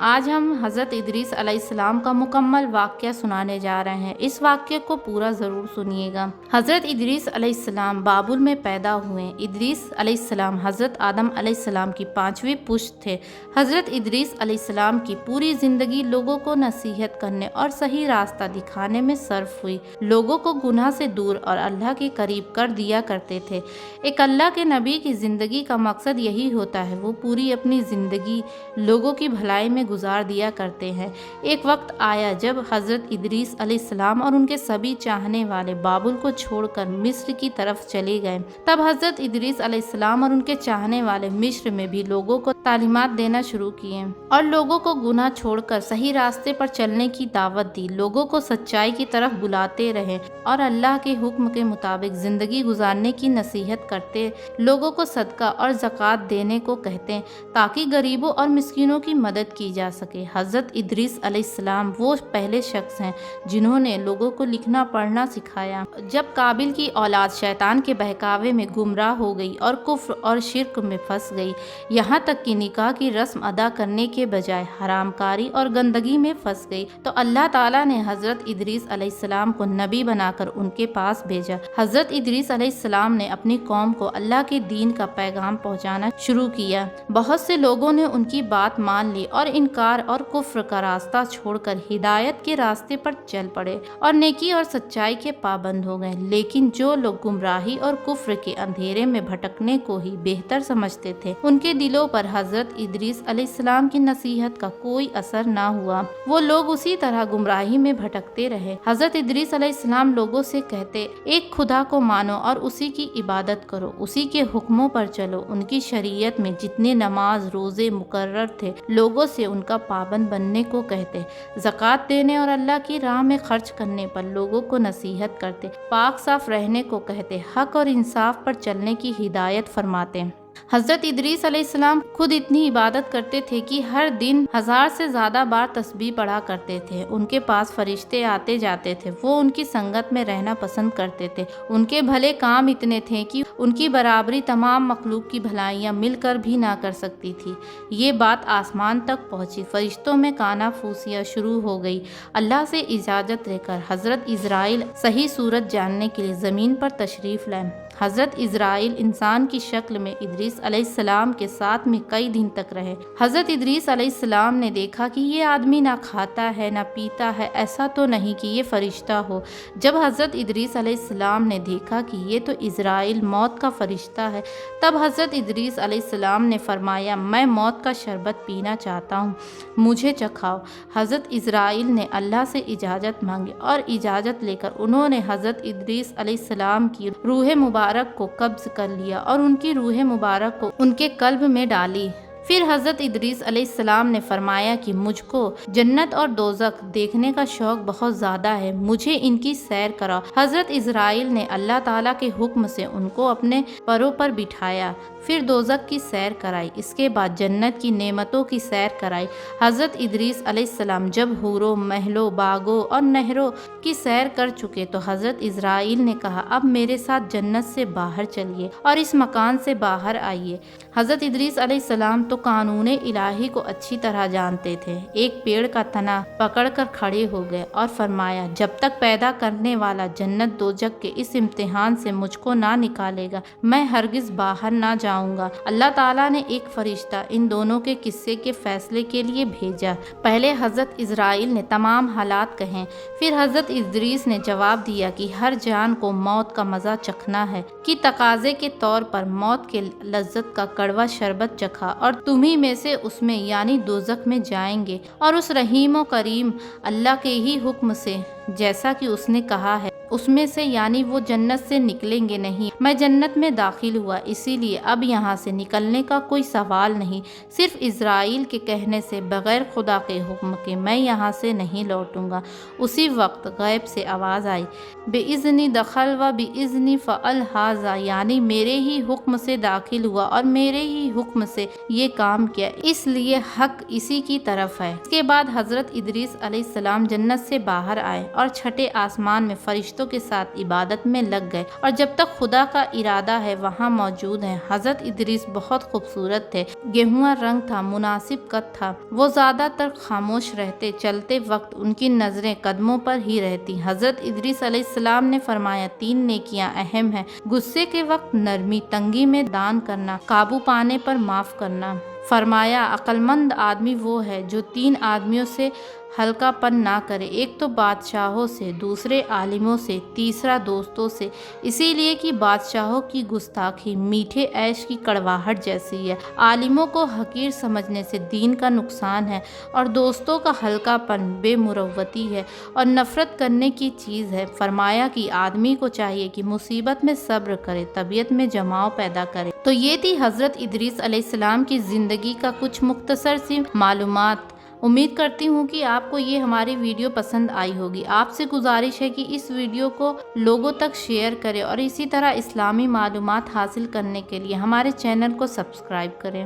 آج ہم حضرت ادریس علیہ السلام کا مکمل واقعہ سنانے جا رہے ہیں۔ اس واقعے کو پورا ضرور سنیے گا۔ حضرت ادریس علیہ السلام بابل میں پیدا ہوئے۔ ادریس علیہ السلام حضرت آدم علیہ السلام کی 5ویں پشت تھے۔ حضرت ادریس علیہ السلام کی پوری زندگی لوگوں کو نصیحت کرنے اور صحیح راستہ دکھانے میں صرف ہوئی۔ لوگوں کو گناہ سے دور اور اللہ کے قریب کر دیا کرتے تھے۔ ایک اللہ کے نبی کی زندگی کا مقصد یہی ہوتا ہے، وہ پوری اپنی زندگی لوگوں کی بھلائی میں گزار دیا کرتے ہیں۔ ایک وقت آیا جب حضرت ادریس علیہ السلام اور ان کے سبھی چاہنے والے بابل کو چھوڑ کر مصر کی طرف چلے گئے۔ تب حضرت ادریس علیہ السلام اور ان کے چاہنے والے مصر میں بھی لوگوں کو تعلیمات دینا شروع کیے اور لوگوں کو گناہ چھوڑ کر صحیح راستے پر چلنے کی دعوت دی۔ لوگوں کو سچائی کی طرف بلاتے رہے اور اللہ کے حکم کے مطابق زندگی گزارنے کی نصیحت کرتے، لوگوں کو صدقہ اور زکوٰۃ دینے کو کہتے تاکہ غریبوں اور مسکینوں کی مدد کی جا سکے۔ حضرت ادریس علیہ السلام وہ پہلے شخص ہیں جنہوں نے لوگوں کو لکھنا پڑھنا سکھایا۔ جب قابل کی اولاد شیطان کے بہکاوے میں گمراہ ہو گئی اور کفر اور شرک میں پھنس گئی، یہاں تک کہ نکاح کی رسم ادا کرنے کے بجائے حرام کاری اور گندگی میں پھنس گئی، تو اللہ تعالیٰ نے حضرت ادریس علیہ السلام کو نبی بنا کر ان کے پاس بھیجا۔ حضرت ادریس علیہ السلام نے اپنی قوم کو اللہ کے دین کا پیغام پہنچانا شروع کیا۔ بہت سے لوگوں نے ان کی بات مان لی اور انکار اور کفر کا راستہ چھوڑ کر ہدایت کے راستے پر چل پڑے اور نیکی اور سچائی کے پابند ہو گئے۔ لیکن جو لوگ گمراہی اور کفر کے اندھیرے میں بھٹکنے کو ہی بہتر سمجھتے تھے، ان کے دلوں پر حضرت ادریس علیہ السلام کی نصیحت کا کوئی اثر نہ ہوا۔ وہ لوگ اسی طرح گمراہی میں بھٹکتے رہے۔ حضرت ادریس علیہ السلام لوگوں سے کہتے، ایک خدا کو مانو اور اسی کی عبادت کرو، اسی کے حکموں پر چلو۔ ان کی شریعت میں جتنے نماز روزے مقرر تھے، لوگوں سے ان کا پابند بننے کو کہتے، زکوٰۃ دینے اور اللہ کی راہ میں خرچ کرنے پر لوگوں کو نصیحت کرتے، پاک صاف رہنے کو کہتے، حق اور انصاف پر چلنے کی ہدایت فرماتے۔ حضرت ادریس علیہ السلام خود اتنی عبادت کرتے تھے کہ ہر دن 1000 سے زیادہ بار تسبیح پڑھا کرتے تھے۔ ان کے پاس فرشتے آتے جاتے تھے، وہ ان کی سنگت میں رہنا پسند کرتے تھے۔ ان کے بھلے کام اتنے تھے کہ ان کی برابری تمام مخلوق کی بھلائیاں مل کر بھی نہ کر سکتی تھی۔ یہ بات آسمان تک پہنچی، فرشتوں میں کانافوسیاں شروع ہو گئی۔ اللہ سے اجازت لے کر حضرت اسرائیل صحیح صورت جاننے کے لیے زمین پر تشریف لائے۔ حضرت اسرائیل انسان کی شکل میں ادریس علیہ السلام کے ساتھ میں کئی دن تک رہے۔ حضرت ادریس علیہ السلام نے دیکھا کہ یہ آدمی نہ کھاتا ہے نہ پیتا ہے، ایسا تو نہیں کہ یہ فرشتہ ہو۔ جب حضرت ادریس علیہ السلام نے دیکھا کہ یہ تو اسرائیل موت کا فرشتہ ہے، تب حضرت ادریس علیہ السلام نے فرمایا، میں موت کا شربت پینا چاہتا ہوں، مجھے چکھاؤ۔ حضرت اسرائیل نے اللہ سے اجازت مانگی اور اجازت لے کر انہوں نے حضرت ادریس علیہ السلام کی روح مبارک کو قبض کر لیا اور ان کی روح مبارک کو ان کے قلب میں ڈالی۔ پھر حضرت ادریس علیہ السلام نے فرمایا کہ مجھ کو جنت اور دوزخ دیکھنے کا شوق بہت زیادہ ہے، مجھے ان کی سیر کراؤ۔ حضرت اسرائیل نے اللہ تعالیٰ کے حکم سے ان کو اپنے پروں پر بٹھایا، پھر دوزخ کی سیر کرائی، اس کے بعد جنت کی نعمتوں کی سیر کرائی۔ حضرت ادریس علیہ السلام جب حوروں، محلوں، باغوں اور نہروں کی سیر کر چکے تو حضرت اسرائیل نے کہا، اب میرے ساتھ جنت سے باہر چلیے اور اس مکان سے باہر آئیے۔ حضرت ادریس علیہ السلام تو قانون الہی کو اچھی طرح جانتے تھے۔ ایک پیڑ کا تنا پکڑ کر کھڑے ہو گئے اور فرمایا، جب تک پیدا کرنے والا جنت دوزخ کے اس امتحان سے مجھ کو نہ نکالے گا، میں ہرگز باہر نہ جاؤں گا۔ اللہ تعالیٰ نے ایک فرشتہ ان دونوں کے قصے کے فیصلے کے لیے بھیجا۔ پہلے حضرت اسرائیل نے تمام حالات کہیں، پھر حضرت ادریس نے جواب دیا کہ ہر جان کو موت کا مزہ چکھنا ہے، کہ تقاضے کے طور پر موت کے لذت کا کڑوا شربت چکھا اور تمہیں میں سے اس میں یعنی دوزخ میں جائیں گے، اور اس رحیم و کریم اللہ کے ہی حکم سے جیسا کہ اس نے کہا ہے اس میں سے یعنی وہ جنت سے نکلیں گے نہیں۔ میں جنت میں داخل ہوا، اسی لیے اب یہاں سے نکلنے کا کوئی سوال نہیں، صرف اسرائیل کے کہنے سے بغیر خدا کے حکم کے میں یہاں سے نہیں لوٹوں گا۔ اسی وقت غیب سے آواز آئی، بِإِذْنِ دخل و بِإِذْنِ فعل ھذا، یعنی میرے ہی حکم سے داخل ہوا اور میرے ہی حکم سے یہ کام کیا، اس لیے حق اسی کی طرف ہے۔ اس کے بعد حضرت ادریس علیہ السلام جنت سے باہر آئے اور چھٹے آسمان میں فرشتوں کے ساتھ عبادت میں لگ گئے اور جب تک خدا کا ارادہ ہے وہاں موجود ہیں۔ حضرت ادریس بہت خوبصورت تھے، گہوا رنگ تھا، مناسب قد تھا۔ وہ زیادہ تر خاموش رہتے، چلتے وقت ان کی نظریں قدموں پر ہی رہتی۔ حضرت ادریس علیہ السلام نے فرمایا 3 نیکیاں اہم ہیں: غصے کے وقت نرمی، تنگی میں دان کرنا، قابو پانے پر معاف کرنا۔ فرمایا عقل مند آدمی وہ ہے جو 3 آدمیوں سے ہلکا پن نہ کرے، ایک تو بادشاہوں سے، دوسرے عالموں سے، تیسرا دوستوں سے، اسی لیے کہ بادشاہوں کی گستاخی میٹھے عیش کی کڑواہٹ جیسی ہے، عالموں کو حقیر سمجھنے سے دین کا نقصان ہے، اور دوستوں کا ہلکا پن بے مروتی ہے اور نفرت کرنے کی چیز ہے۔ فرمایا کہ آدمی کو چاہیے کہ مصیبت میں صبر کرے، طبیعت میں جماؤ پیدا کرے۔ تو یہ تھی حضرت ادریس علیہ السلام کی زندگی کا کچھ مختصر سی معلومات۔ امید کرتی ہوں کہ آپ کو یہ ہماری ویڈیو پسند آئی ہوگی۔ آپ سے گزارش ہے کہ اس ویڈیو کو لوگوں تک شیئر کریں اور اسی طرح اسلامی معلومات حاصل کرنے کے لیے ہمارے چینل کو سبسکرائب کریں۔